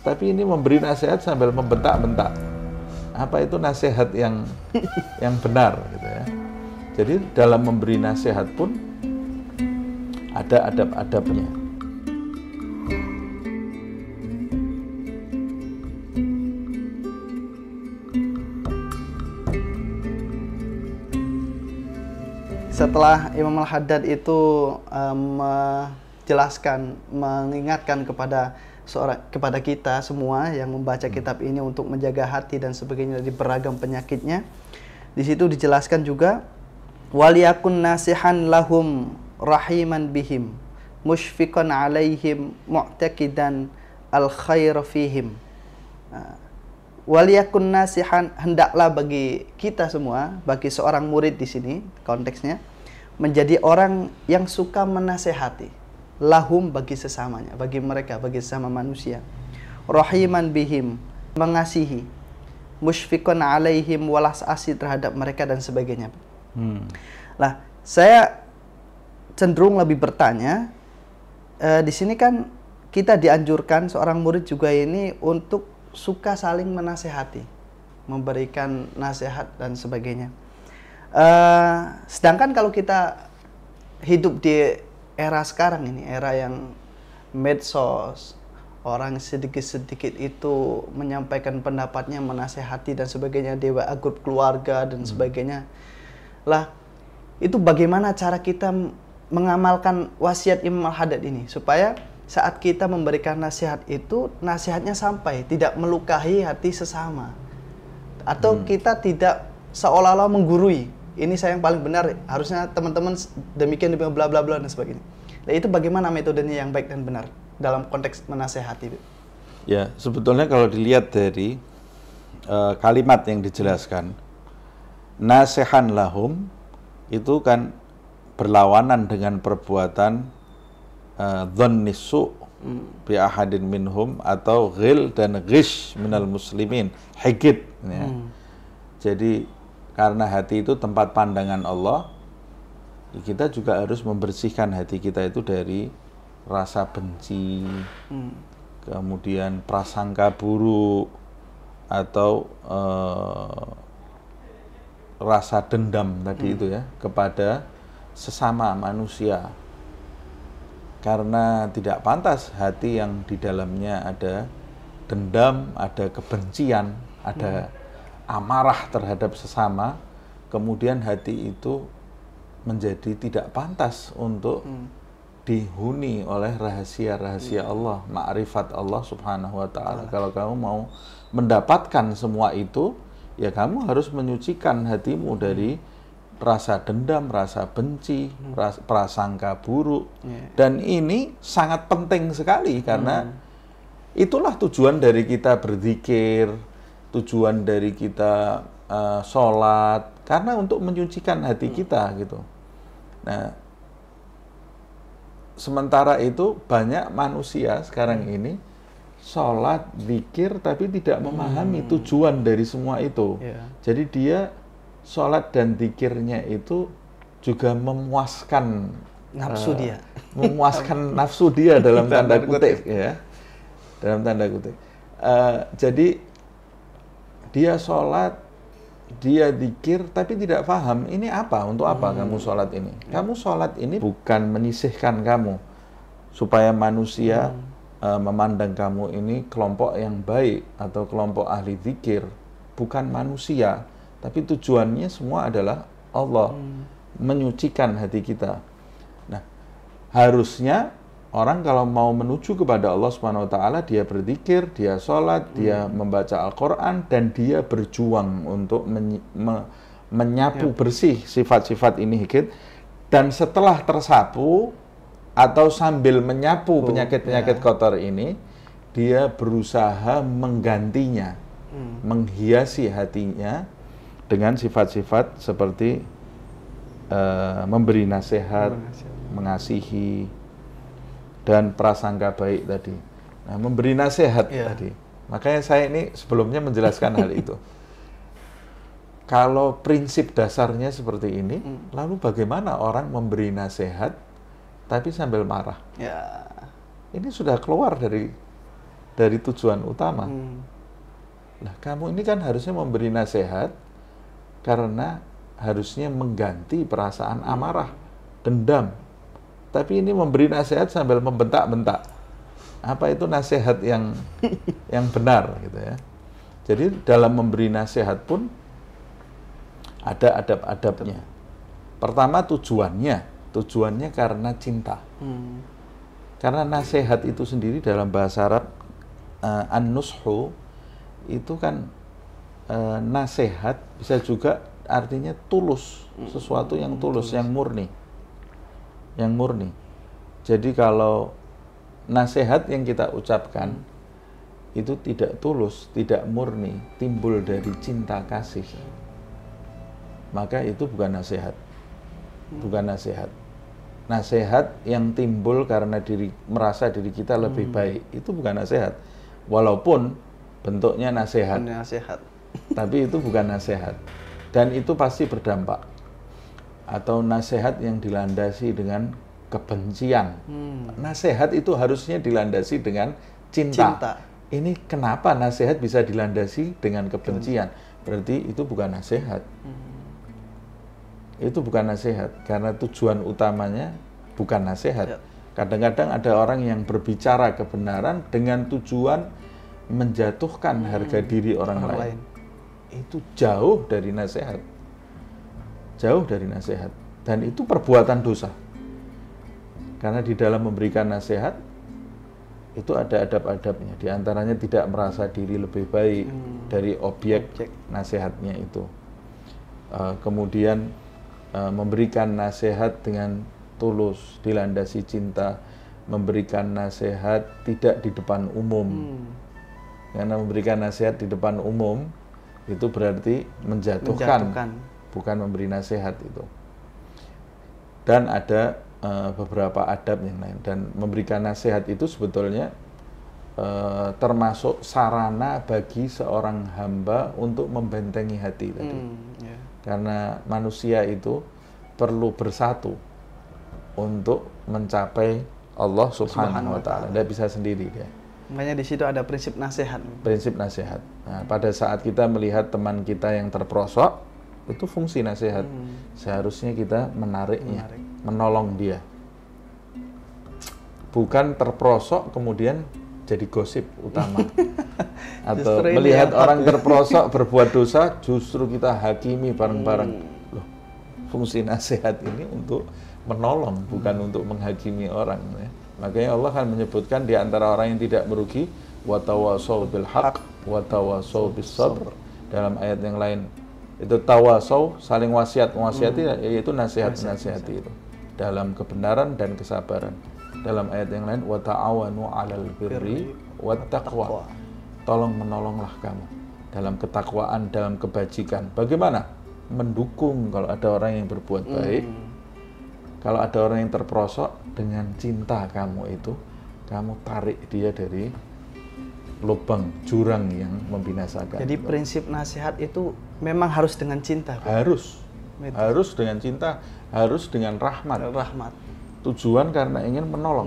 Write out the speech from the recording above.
tapi ini memberi nasihat sambil membentak-bentak. Apa itu nasihat yang benar gitu ya. Jadi dalam memberi nasihat pun ada adab-adabnya. Setelah Imam Al-Haddad itu menjelaskan, mengingatkan kepada kita semua yang membaca kitab ini untuk menjaga hati dan sebagainya dari beragam penyakitnya, di situ dijelaskan juga waliyakun nasihan lahum rahiman bihim musyfiqan alaihim mu'taqidan al khair fihim. Waliyakun nasihan, hendaklah bagi kita semua, bagi seorang murid di sini konteksnya, menjadi orang yang suka menasehati, lahum bagi sesamanya, bagi mereka, bagi sesama manusia, rahiman bihim, mengasihi, musyfiqan alaihim, walas asih terhadap mereka dan sebagainya. Lah, saya cenderung lebih bertanya, di sini kan kita dianjurkan seorang murid juga ini untuk suka saling menasehati, memberikan nasihat dan sebagainya. Sedangkan kalau kita hidup di era sekarang ini, era yang medsos, orang sedikit-sedikit itu menyampaikan pendapatnya, menasehati dan sebagainya, di WA grup keluarga dan sebagainya. Lah, itu bagaimana cara kita mengamalkan wasiat Imam Al-Haddad ini supaya saat kita memberikan nasihat itu, nasihatnya sampai, tidak melukai hati sesama. Atau kita tidak seolah-olah menggurui. Ini saya yang paling benar, harusnya teman-teman demikian bla bla bla dan sebagainya. Nah, itu bagaimana metodenya yang baik dan benar dalam konteks menasehati? Ya, sebetulnya kalau dilihat dari kalimat yang dijelaskan, nasihan lahum itu kan berlawanan dengan perbuatan dhannis su' bi ahadin minhum atau ghil dan ghish minal muslimin, hikid ya. Jadi karena hati itu tempat pandangan Allah, kita juga harus membersihkan hati kita itu dari rasa benci, kemudian prasangka buruk, atau rasa dendam tadi itu ya, kepada sesama manusia. Karena tidak pantas hati yang di dalamnya ada dendam, ada kebencian, ada amarah terhadap sesama, kemudian hati itu menjadi tidak pantas untuk dihuni oleh rahasia-rahasia Allah, ma'rifat Allah subhanahu wa ta'ala. Kalau kamu mau mendapatkan semua itu, ya kamu harus menyucikan hatimu dari rasa dendam, rasa benci, prasangka buruk. Dan ini sangat penting sekali karena itulah tujuan dari kita berzikir, tujuan dari kita sholat, karena untuk menyucikan hati kita gitu. Nah, sementara itu banyak manusia sekarang ini sholat, zikir, tapi tidak memahami tujuan dari semua itu. Jadi dia sholat dan zikirnya itu juga memuaskan nafsu dia, memuaskan nafsu dia dalam tanda kutip ya, dalam tanda kutip. Jadi dia sholat, dia zikir, tapi tidak paham ini apa, untuk apa kamu sholat ini. Kamu sholat ini bukan menyisihkan kamu, supaya manusia memandang kamu ini kelompok yang baik atau kelompok ahli zikir. Bukan manusia, tapi tujuannya semua adalah Allah, menyucikan hati kita. Nah, harusnya orang kalau mau menuju kepada Allah Subhanahu wa ta'ala, dia berzikir, dia sholat, dia membaca Al-Quran, dan dia berjuang untuk menyapu bersih sifat-sifat ini hikid. Dan setelah tersapu, atau sambil menyapu penyakit-penyakit kotor ini, dia berusaha menggantinya, menghiasi hatinya dengan sifat-sifat seperti memberi nasihat, mengasihi, dan prasangka baik tadi. Nah, memberi nasihat tadi. Makanya saya ini sebelumnya menjelaskan hal itu. Kalau prinsip dasarnya seperti ini, lalu bagaimana orang memberi nasihat tapi sambil marah? Ini sudah keluar dari dari tujuan utama. Nah, kamu ini kan harusnya memberi nasihat karena harusnya mengganti perasaan amarah, dendam. Tapi ini memberi nasihat sambil membentak-bentak. Apa itu nasihat yang benar gitu ya. Jadi dalam memberi nasihat pun ada adab-adabnya. Pertama tujuannya karena cinta. Karena nasihat itu sendiri dalam bahasa Arab an-nushu itu kan nasihat bisa juga artinya tulus, sesuatu yang tulus, yang murni. Yang murni. Jadi kalau nasihat yang kita ucapkan itu tidak tulus, tidak murni, timbul dari cinta kasih, maka itu bukan nasihat. Bukan nasihat. Nasihat yang timbul karena merasa diri kita lebih baik, itu bukan nasihat. Walaupun bentuknya nasihat. Tapi itu bukan nasihat. Dan itu pasti berdampak. Atau nasihat yang dilandasi dengan kebencian. Nasihat itu harusnya dilandasi dengan cinta. Ini kenapa nasihat bisa dilandasi dengan kebencian? Berarti itu bukan nasihat. Itu bukan nasihat, karena tujuan utamanya bukan nasihat. Kadang-kadang ada orang yang berbicara kebenaran dengan tujuan menjatuhkan harga diri orang lain. Itu jauh dari nasihat. Jauh dari nasihat. Dan itu perbuatan dosa. Karena di dalam memberikan nasihat, itu ada adab-adabnya. Di antaranya tidak merasa diri lebih baik dari objek nasihatnya itu. Kemudian memberikan nasihat dengan tulus, dilandasi cinta, memberikan nasihat tidak di depan umum. Karena memberikan nasihat di depan umum itu berarti menjatuhkan. Bukan memberi nasihat itu. Dan ada beberapa adab yang lain. Dan memberikan nasihat itu sebetulnya termasuk sarana bagi seorang hamba untuk membentengi hati tadi. Karena manusia itu perlu bersatu untuk mencapai Allah Subhanahu wa Ta'ala. Tidak bisa sendiri dia. Makanya di situ ada prinsip nasihat. Prinsip nasihat. Nah, pada saat kita melihat teman kita yang terperosok, itu fungsi nasihat. Seharusnya kita menariknya, menolong dia. Bukan terperosok kemudian jadi gosip utama. Atau melihat orang terperosok berbuat dosa, justru kita hakimi bareng-bareng. Loh, fungsi nasihat ini untuk menolong, bukan untuk menghakimi orang. Ya. Makanya Allah kan menyebutkan di antara orang yang tidak merugi, watawasau bil haq, watawasau bis sabr. Dalam ayat yang lain, itu tawasau, saling wasiati, yaitu nasihat-nasihati itu. Dalam kebenaran dan kesabaran. Dalam ayat yang lain, wata'awanu 'alal birri wat taqwa. Tolong menolonglah kamu dalam ketakwaan, dalam kebajikan. Bagaimana? Mendukung kalau ada orang yang berbuat baik. Kalau ada orang yang terperosok, dengan cinta kamu itu, kamu tarik dia dari lubang jurang yang membinasakan. Jadi prinsip nasihat itu memang harus dengan cinta. Harus dengan cinta, harus dengan rahmat. Tujuan karena ingin menolong.